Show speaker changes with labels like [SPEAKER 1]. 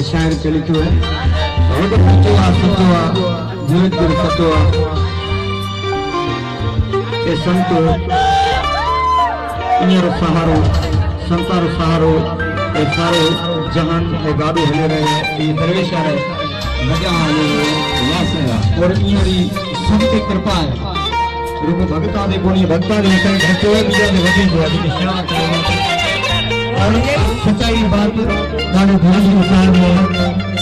[SPEAKER 1] शायर चलित है बहुत सत्वा जीवित सत्वा ये संत इन्हें सहारो संतार सहारो ये सारो जहान ये गाड़ी हले रहे ये दरवेश आ रहे मजा आ रही और इन्हें संत की कृपा है रूप भगता दे बोली भगता दे कहीं घटे हुए बीजा ने वधी जो अभी निशान और सच्चाई बात गाने ध्यान में